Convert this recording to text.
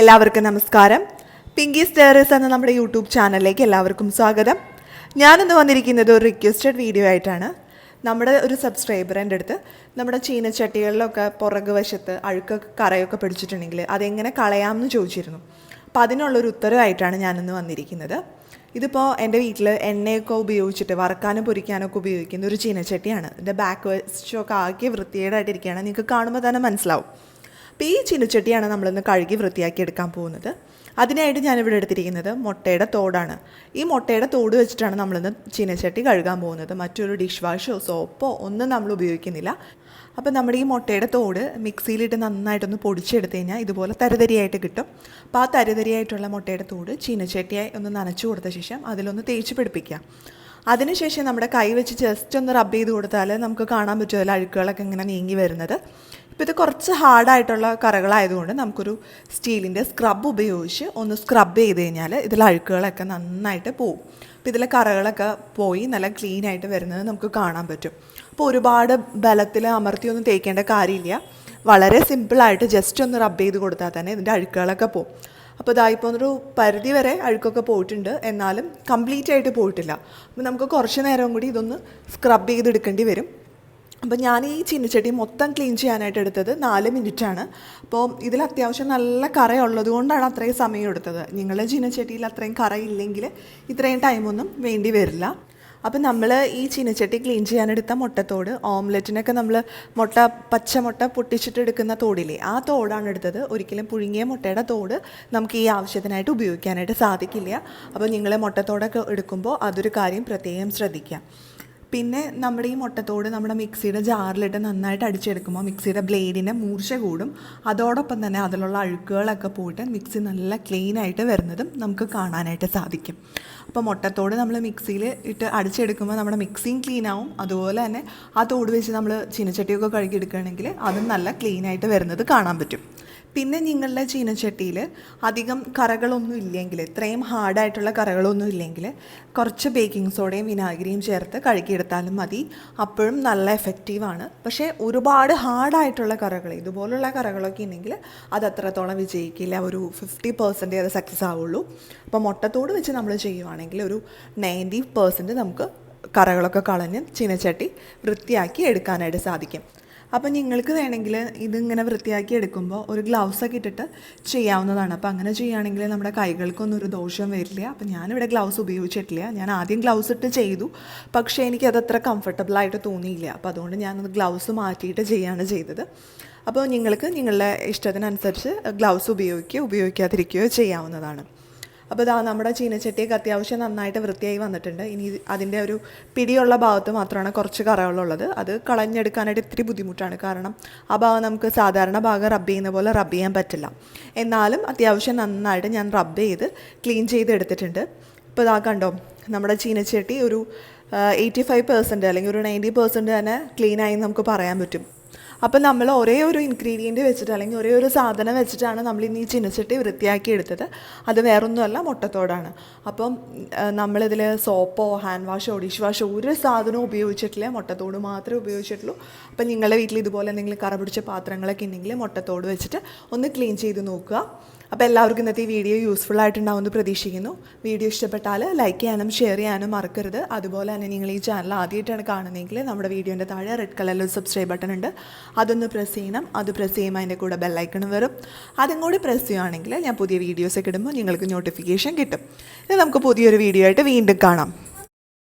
എല്ലാവർക്കും നമസ്കാരം. പിങ്കി സ്റ്റേറേഴ്സ് എന്ന നമ്മുടെ യൂട്യൂബ് ചാനലിലേക്ക് എല്ലാവർക്കും സ്വാഗതം. ഞാനിന്ന് വന്നിരിക്കുന്നത് ഒരു റിക്വസ്റ്റഡ് വീഡിയോ ആയിട്ടാണ്. നമ്മുടെ ഒരു സബ്സ്ക്രൈബർ എൻ്റെ അടുത്ത് നമ്മുടെ ചീനച്ചട്ടികളിലൊക്കെ പുറകു വശത്ത് അഴുക്കൊക്കെ കറയൊക്കെ പിടിച്ചിട്ടുണ്ടെങ്കിൽ അതെങ്ങനെ കളയാമെന്ന് ചോദിച്ചിരുന്നു. അപ്പോൾ അതിനുള്ളൊരു ഉത്തരവായിട്ടാണ് ഞാനിന്ന് വന്നിരിക്കുന്നത്. ഇതിപ്പോൾ എൻ്റെ വീട്ടിൽ എണ്ണയൊക്കെ ഉപയോഗിച്ചിട്ട് വറക്കാനും പൊരിക്കാനൊക്കെ ഉപയോഗിക്കുന്ന ഒരു ചീനച്ചട്ടിയാണ്. ഇതിൻ്റെ ബാക്ക് വശമൊക്കെ ആക്കി വൃത്തികേടായിട്ടിരിക്കുകയാണ്. നിങ്ങൾക്ക് കാണുമ്പോൾ തന്നെ മനസ്സിലാവും. അപ്പോൾ ഈ ചീനച്ചട്ടിയാണ് നമ്മളിന്ന് കഴുകി വൃത്തിയാക്കി എടുക്കാൻ പോകുന്നത്. അതിനായിട്ട് ഞാനിവിടെ എടുത്തിരിക്കുന്നത് മുട്ടയുടെ തോടാണ്. ഈ മുട്ടയുടെ തോട് വെച്ചിട്ടാണ് നമ്മളിന്ന് ചീനച്ചട്ടി കഴുകാൻ പോകുന്നത്. മറ്റൊരു ഡിഷ് വാഷോ സോപ്പോ ഒന്നും നമ്മൾ ഉപയോഗിക്കുന്നില്ല. അപ്പോൾ നമ്മുടെ ഈ മുട്ടയുടെ തോട് മിക്സിയിലിട്ട് നന്നായിട്ടൊന്ന് പൊടിച്ചെടുത്ത് കഴിഞ്ഞാൽ ഇതുപോലെ തരിതരിയായിട്ട് കിട്ടും. അപ്പോൾ ആ തരിതരിയായിട്ടുള്ള മുട്ടയുടെ തോട് ചീനച്ചട്ടിയായി ഒന്ന് നനച്ചു കൊടുത്ത ശേഷം അതിലൊന്ന് തേച്ച് പിടിപ്പിക്കുക. അതിനുശേഷം നമ്മുടെ കൈ വെച്ച് ജസ്റ്റ് ഒന്ന് റബ്ബ് ചെയ്ത് കൊടുത്താൽ നമുക്ക് കാണാൻ പറ്റുമല്ലോ അഴുക്കുകളൊക്കെ ഇങ്ങനെ നീങ്ങി വരുന്നത്. ഇപ്പോൾ ഇത് കുറച്ച് ഹാർഡായിട്ടുള്ള കറകളായതുകൊണ്ട് നമുക്കൊരു സ്റ്റീലിൻ്റെ സ്ക്രബ് ഉപയോഗിച്ച് ഒന്ന് സ്ക്രബ് ചെയ്ത് കഴിഞ്ഞാൽ ഇതിലെ അഴുക്കുകളൊക്കെ നന്നായിട്ട് പോവും. അപ്പോൾ ഇതിലെ കറകളൊക്കെ പോയി നല്ല ക്ലീൻ ആയിട്ട് വരുന്നത് നമുക്ക് കാണാൻ പറ്റും. അപ്പോൾ ഒരുപാട് ബലത്തിൽ അമർത്തിയൊന്നും തേക്കേണ്ട കാര്യമില്ല. വളരെ സിമ്പിളായിട്ട് ജസ്റ്റ് ഒന്ന് റബ്ബ് ചെയ്ത് കൊടുത്താൽ തന്നെ ഇതിൻ്റെ അഴുക്കുകളൊക്കെ പോവും. അപ്പോൾ ഇതായിപ്പോൾ ഒരു പരിധി വരെ അഴുക്കൊക്കെ പോയിട്ടുണ്ട്, എന്നാലും കംപ്ലീറ്റ് ആയിട്ട് പോയിട്ടില്ല. അപ്പോൾ നമുക്ക് കുറച്ച് നേരം കൂടി ഇതൊന്ന് സ്ക്രബ് ചെയ്തെടുക്കേണ്ടി വരും. അപ്പോൾ ഞാൻ ഈ ചീനച്ചട്ടി മൊത്തം ക്ലീൻ ചെയ്യാനായിട്ട് എടുത്തത് 4 മിനിറ്റാണ്. അപ്പോൾ ഇതിൽ അത്യാവശ്യം നല്ല കറയുള്ളത് കൊണ്ടാണ് അത്രയും സമയം എടുത്തത്. നിങ്ങളുടെ ചീനച്ചട്ടിയിൽ അത്രയും കറയില്ലെങ്കിൽ ഇത്രയും ടൈമൊന്നും വേണ്ടി വരില്ല. അപ്പം നമ്മൾ ഈ ചീനച്ചട്ടി ക്ലീൻ ചെയ്യാനെടുത്ത മുട്ടത്തോട്, ഓംലെറ്റിനൊക്കെ നമ്മൾ പച്ചമുട്ട പൊട്ടിച്ചിട്ട് എടുക്കുന്ന തോടില്ലേ, ആ തോടാണ് എടുത്തത്. ഒരിക്കലും പുഴുങ്ങിയ മുട്ടയുടെ തോട് നമുക്ക് ഈ ആവശ്യത്തിനായിട്ട് ഉപയോഗിക്കാനായിട്ട് സാധിക്കില്ല. അപ്പോൾ നിങ്ങൾ മുട്ടത്തോടൊക്കെ എടുക്കുമ്പോൾ അതൊരു കാര്യം പ്രത്യേകം ശ്രദ്ധിക്കുക. പിന്നെ നമ്മുടെ ഈ മുട്ടത്തോട് നമ്മുടെ മിക്സിയുടെ ജാറിലിട്ട് നന്നായിട്ട് അടിച്ചെടുക്കുമ്പോൾ മിക്സിയുടെ ബ്ലേഡിൻ്റെ മൂർച്ച കൂടും. അതോടൊപ്പം തന്നെ അതിലുള്ള അഴുക്കുകളൊക്കെ പോയിട്ട് മിക്സി നല്ല ക്ലീനായിട്ട് വരുന്നതും നമുക്ക് കാണാനായിട്ട് സാധിക്കും. അപ്പോൾ മുട്ടത്തോട് നമ്മൾ മിക്സിയിൽ ഇട്ട് അടിച്ചെടുക്കുമ്പോൾ നമ്മുടെ മിക്സിയും ക്ലീനാവും. അതുപോലെ തന്നെ ആ തോട് വെച്ച് നമ്മൾ ചീനച്ചട്ടിയൊക്കെ കഴുകിയെടുക്കുകയാണെങ്കിൽ അതും നല്ല ക്ലീനായിട്ട് വരുന്നത് കാണാൻ പറ്റും. പിന്നെ നിങ്ങളുടെ ചീനച്ചട്ടിയിൽ അധികം കറകളൊന്നും ഇല്ലെങ്കിൽ, ഇത്രയും ഹാർഡായിട്ടുള്ള കറകളൊന്നും ഇല്ലെങ്കിൽ കുറച്ച് ബേക്കിംഗ് സോഡയും വിനാഗിരിയും ചേർത്ത് കഴുകിയെടുത്താലും മതി. അപ്പോഴും നല്ല എഫക്റ്റീവാണ്. പക്ഷേ ഒരുപാട് ഹാർഡായിട്ടുള്ള കറകൾ, ഇതുപോലുള്ള കറകളൊക്കെ ഉണ്ടെങ്കിൽ അത് അത്രത്തോളം വിജയിക്കില്ല. ഒരു 50% അത് സക്സസ് ആവുള്ളൂ. അപ്പോൾ മുട്ടത്തോട് വെച്ച് നമ്മൾ ചെയ്യുവാണെങ്കിൽ ഒരു 90% നമുക്ക് കറകളൊക്കെ കളഞ്ഞ് ചീനച്ചട്ടി വൃത്തിയാക്കി എടുക്കാനായിട്ട് സാധിക്കും. അപ്പോൾ നിങ്ങൾക്ക് വേണമെങ്കിൽ ഇതിങ്ങനെ വൃത്തിയാക്കി എടുക്കുമ്പോൾ ഒരു ഗ്ലൗസൊക്കെ ഇട്ടിട്ട് ചെയ്യാവുന്നതാണ്. അപ്പോൾ അങ്ങനെ ചെയ്യുകയാണെങ്കിൽ നമ്മുടെ കൈകൾക്കൊന്നും ഒരു ദോഷം വരില്ല. അപ്പോൾ ഞാനിവിടെ ഗ്ലൗസ് ഉപയോഗിച്ചിട്ടില്ല. ഞാൻ ആദ്യം ഗ്ലൗസ് ഇട്ട് ചെയ്തു, പക്ഷേ എനിക്കതത്ര കംഫർട്ടബിളായിട്ട് തോന്നിയില്ല. അപ്പോൾ അതുകൊണ്ട് ഞാനത് ഗ്ലൗസ് മാറ്റിയിട്ട് ചെയ്യുകയാണ് ചെയ്തത്. അപ്പോൾ നിങ്ങൾക്ക് നിങ്ങളുടെ ഇഷ്ടത്തിനനുസരിച്ച് ഗ്ലൗസ് ഉപയോഗിക്കാതിരിക്കുകയോ ചെയ്യാവുന്നതാണ്. അപ്പോൾ ഇതാ നമ്മുടെ ചീനച്ചട്ടിയൊക്കെ അത്യാവശ്യം നന്നായിട്ട് വൃത്തിയായി വന്നിട്ടുണ്ട്. ഇനി അതിൻ്റെ ഒരു പിടിയുള്ള ഭാഗത്ത് മാത്രമാണ് കുറച്ച് കറകളുള്ളത്. അത് കളഞ്ഞെടുക്കാനായിട്ട് ഇത്തിരി ബുദ്ധിമുട്ടാണ്. കാരണം ആ ഭാഗം നമുക്ക് സാധാരണ ഭാഗം റബ്ബ് ചെയ്യുന്ന പോലെ റബ്ബ് ചെയ്യാൻ പറ്റില്ല. എന്നാലും അത്യാവശ്യം നന്നായിട്ട് ഞാൻ റബ്ബ് ചെയ്ത് ക്ലീൻ ചെയ്തെടുത്തിട്ടുണ്ട്. ഇപ്പോൾ ഇതാ കണ്ടോ, നമ്മുടെ ചീനച്ചട്ടി ഒരു 85% അല്ലെങ്കിൽ ഒരു 90% തന്നെ ക്ലീനായി നമുക്ക് പറയാൻ പറ്റും. അപ്പം നമ്മൾ ഒരേ ഒരു ഇൻഗ്രീഡിയൻറ്റ് വെച്ചിട്ട് അല്ലെങ്കിൽ ഒരേ ഒരു സാധനം വെച്ചിട്ടാണ് നമ്മൾ ഇന്ന് ഈ ചീനച്ചട്ടി വൃത്തിയാക്കി എടുത്തത്. അത് വേറൊന്നുമല്ല, മുട്ടത്തോടാണ്. അപ്പം നമ്മളിതിൽ സോപ്പോ ഹാൻഡ് വാഷോ ഡിഷ് വാഷോ ഒരു സാധനവും ഉപയോഗിച്ചിട്ടില്ല, മുട്ടത്തോട് മാത്രമേ ഉപയോഗിച്ചിട്ടുള്ളൂ. അപ്പം നിങ്ങളുടെ വീട്ടിൽ ഇതുപോലെ എന്തെങ്കിലും കറ പിടിച്ച പാത്രങ്ങളൊക്കെ ഉണ്ടെങ്കിൽ മുട്ടത്തോട് വെച്ചിട്ട് ഒന്ന് ക്ലീൻ ചെയ്ത് നോക്കുക. അപ്പോൾ എല്ലാവർക്കും ഇന്നത്തെ ഈ വീഡിയോ യൂസ്ഫുൾ ആയിട്ടുണ്ടാവുമെന്ന് പ്രതീക്ഷിക്കുന്നു. വീഡിയോ ഇഷ്ടപ്പെട്ടാൽ ലൈക്ക് ചെയ്യാനും ഷെയർ ചെയ്യാനും മറക്കരുത്. അതുപോലെ തന്നെ നിങ്ങൾ ഈ ചാനൽ ആദ്യമായിട്ടാണ് കാണുന്നതെങ്കിൽ നമ്മുടെ വീഡിയോൻ്റെ താഴെ റെഡ് കളറിൽ ഒരു സബ്സ്ക്രൈബ് ബട്ടൺ ഉണ്ട്, അതൊന്ന് പ്രസ് ചെയ്യണം. അത് പ്രസ് ചെയ്യുമ്പോൾ അതിൻ്റെ കൂടെ ബെല്ലൈക്കണും വരും. അതും കൂടി പ്രസ് ചെയ്യുകയാണെങ്കിൽ ഞാൻ പുതിയ വീഡിയോസൊക്കെ ഇടുമ്പോൾ നിങ്ങൾക്ക് നോട്ടിഫിക്കേഷൻ കിട്ടും. ഇനി നമുക്ക് പുതിയൊരു വീഡിയോ ആയിട്ട് വീണ്ടും കാണാം.